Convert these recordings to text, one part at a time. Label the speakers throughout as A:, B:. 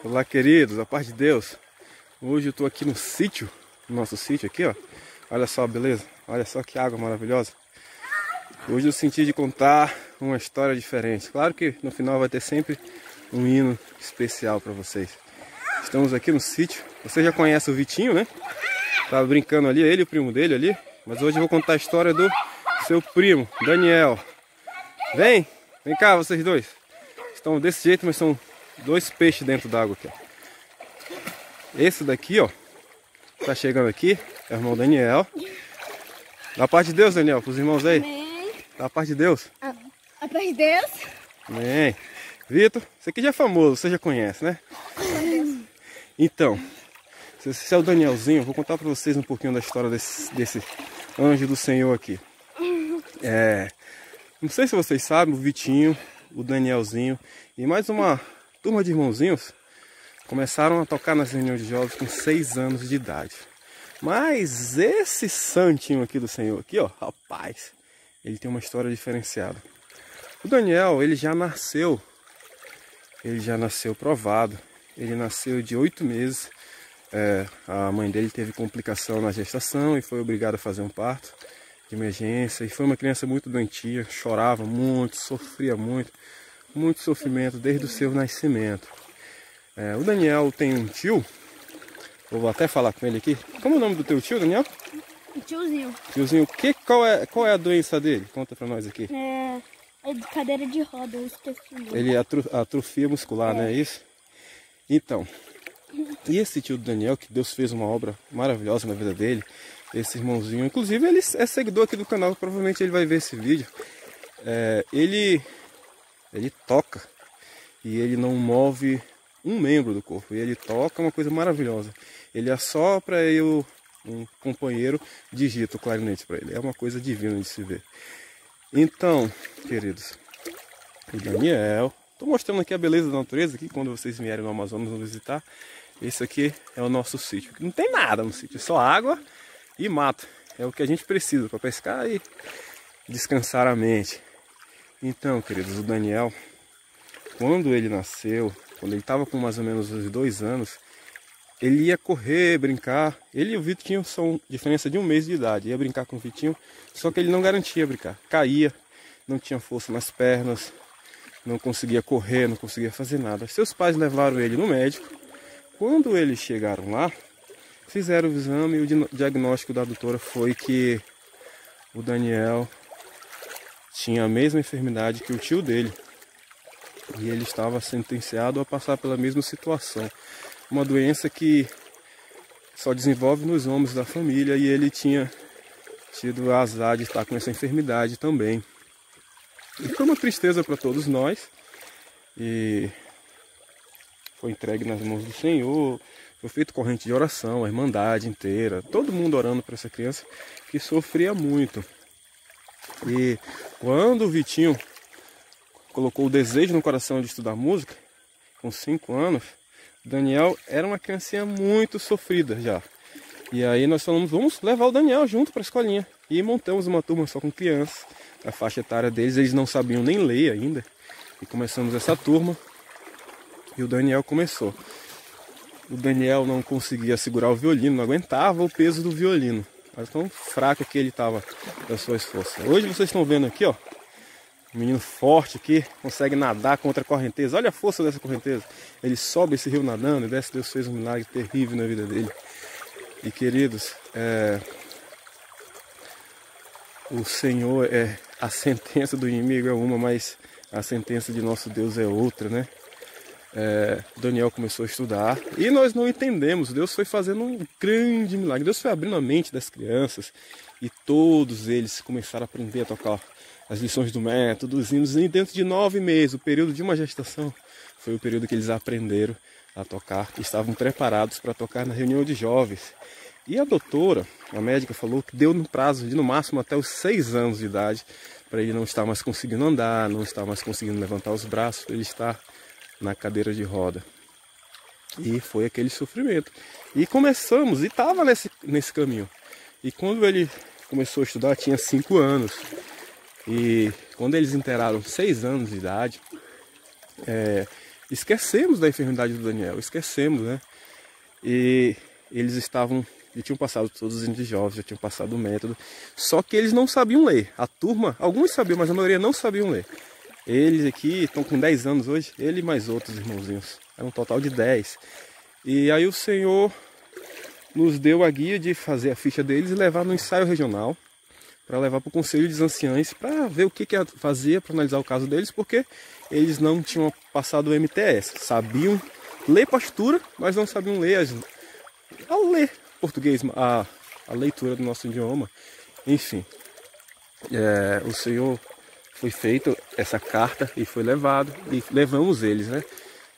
A: Olá, queridos, a paz de Deus. Hoje eu tô aqui no sítio, no nosso sítio aqui, ó. Olha só a beleza, olha só que água maravilhosa. Hoje eu senti de contar uma história diferente. Claro que no final vai ter sempre um hino especial para vocês. Estamos aqui no sítio. Você já conhece o Vitinho, né? Tava brincando ali, ele e o primo dele ali. Mas hoje eu vou contar a história do seu primo, Daniel. Vem cá vocês dois. Estão desse jeito, mas são dois peixes dentro d'água aqui, ó. Esse daqui, ó, tá chegando aqui, é o irmão Daniel. Da paz de Deus, Daniel, pros irmãos aí.
B: Amém.
A: Da paz de Deus.
B: A paz de Deus.
A: Amém. Vitor, esse aqui já é famoso, você já conhece, né? Então, esse é o Danielzinho. Vou contar pra vocês um pouquinho da história desse anjo do Senhor aqui. Não sei se vocês sabem, o Vitinho, o Danielzinho e mais uma turma de irmãozinhos começaram a tocar nas reuniões de jovens com 6 anos de idade. Mas esse santinho aqui do Senhor, aqui, ó, rapaz, ele tem uma história diferenciada. O Daniel, ele já nasceu provado. Ele nasceu de 8 meses. A mãe dele teve complicação na gestação e foi obrigada a fazer um parto de emergência. E foi uma criança muito doentia, chorava muito, sofria muito sofrimento desde o seu nascimento. O Daniel tem um tio, vou até falar com ele aqui. Como é o nome do teu tio, Daniel?
B: Tiozinho.
A: Tiozinho, qual é a doença dele? Conta pra nós aqui.
B: É de cadeira de roda, eu esqueci o nome.
A: Ele atrofia muscular, não é isso? Então, e esse tio do Daniel, que Deus fez uma obra maravilhosa na vida dele, esse irmãozinho, inclusive ele é seguidor aqui do canal, provavelmente ele vai ver esse vídeo. Ele toca e ele não move um membro do corpo. E ele toca uma coisa maravilhosa. Ele assopra e um companheiro digita o clarinete para ele. É uma coisa divina de se ver. Então, queridos, o Daniel... Estou mostrando aqui a beleza da natureza, aqui quando vocês vierem no Amazonas nos visitar. Esse aqui é o nosso sítio. Não tem nada no sítio, é só água e mato. É o que a gente precisa para pescar e descansar a mente. Então, queridos, o Daniel, quando ele nasceu, quando ele estava com mais ou menos uns 2 anos, ele ia correr, brincar. Ele e o Vitinho são diferença de 1 mês de idade. Ia brincar com o Vitinho, só que ele não garantia brincar. Caía, não tinha força nas pernas, não conseguia correr, não conseguia fazer nada. Seus pais levaram ele no médico. Quando eles chegaram lá, fizeram o exame e o diagnóstico da doutora foi que o Daniel tinha a mesma enfermidade que o tio dele. E ele estava sentenciado a passar pela mesma situação. Uma doença que só desenvolve nos homens da família, e ele tinha tido o azar de estar com essa enfermidade também. E foi uma tristeza para todos nós. E foi entregue nas mãos do Senhor. Foi feito corrente de oração, a irmandade inteira. Todo mundo orando para essa criança que sofria muito. E quando o Vitinho colocou o desejo no coração de estudar música, com 5 anos, Daniel era uma criancinha muito sofrida já. E aí nós falamos, vamos levar o Daniel junto para a escolinha. E montamos uma turma só com crianças. A faixa etária deles, eles não sabiam nem ler ainda. E começamos essa turma. E o Daniel começou. O Daniel não conseguia segurar o violino, não aguentava o peso do violino. Mas tão fraco que ele estava das suas forças. Hoje vocês estão vendo aqui, ó. Um menino forte aqui, consegue nadar contra a correnteza. Olha a força dessa correnteza. Ele sobe esse rio nadando e desce. Deus fez um milagre terrível na vida dele. E queridos, o Senhor a sentença do inimigo é uma, mas a sentença de nosso Deus é outra, né? Daniel começou a estudar e nós não entendemos. Deus foi fazendo um grande milagre. Deus foi abrindo a mente das crianças e todos eles começaram a aprender a tocar as lições do método, os hinos. E dentro de 9 meses, o período de uma gestação, foi o período que eles aprenderam a tocar e estavam preparados para tocar na reunião de jovens. E a doutora, a médica, falou que deu no prazo de no máximo até os 6 anos de idade, para ele não estar mais conseguindo andar, não estar mais conseguindo levantar os braços, para ele estar na cadeira de roda. E foi aquele sofrimento. E começamos, e estava nesse caminho. E quando ele começou a estudar, tinha 5 anos. E quando eles inteiraram 6 anos de idade, esquecemos da enfermidade do Daniel, esquecemos, né? E eles já tinham passado todos os índices jovens, já tinham passado o método, só que eles não sabiam ler. A turma, alguns sabiam, mas a maioria não sabiam ler. Eles aqui estão com 10 anos hoje, ele e mais outros irmãozinhos, era um total de 10. E aí o Senhor nos deu a guia de fazer a ficha deles e levar no ensaio regional, para levar para o Conselho dos Anciães, para ver o que fazia, para analisar o caso deles, porque eles não tinham passado o MTS, sabiam ler partitura, mas não sabiam ler ler português, a leitura do nosso idioma. Enfim, o Senhor foi feito essa carta e foi levado, e levamos eles, né?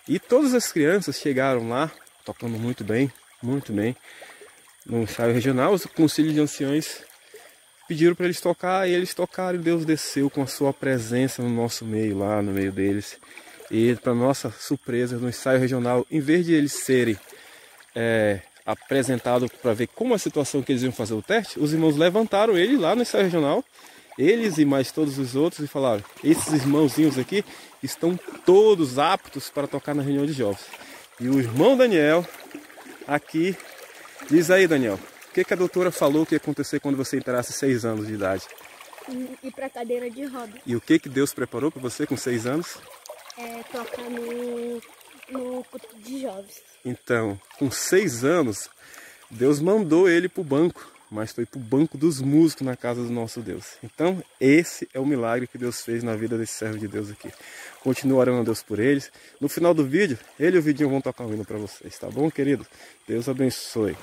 A: E todas as crianças chegaram lá, tocando muito bem, no ensaio regional. Os conselhos de anciões pediram para eles tocar, e eles tocaram, e Deus desceu com a sua presença no nosso meio, lá no meio deles. E para nossa surpresa, no ensaio regional, em vez de eles serem apresentados para ver como a situação que eles iam fazer o teste, os irmãos levantaram ele lá no ensaio regional, eles e mais todos os outros, e falaram: esses irmãozinhos aqui estão todos aptos para tocar na reunião de jovens. E o irmão Daniel aqui, diz aí, Daniel, o que a doutora falou que ia acontecer quando você entrasse 6 anos de idade?
B: Ir para cadeira de roda.
A: E o que Deus preparou para você com 6 anos?
B: Tocar no culto de jovens.
A: Então, com 6 anos, Deus mandou ele para o banco, mas foi para o banco dos músicos na casa do nosso Deus. Então, esse é o milagre que Deus fez na vida desse servo de Deus aqui. Continua orando a Deus por eles. No final do vídeo, ele e o Vidinho vão tocar um hino para vocês, tá bom, querido? Deus abençoe.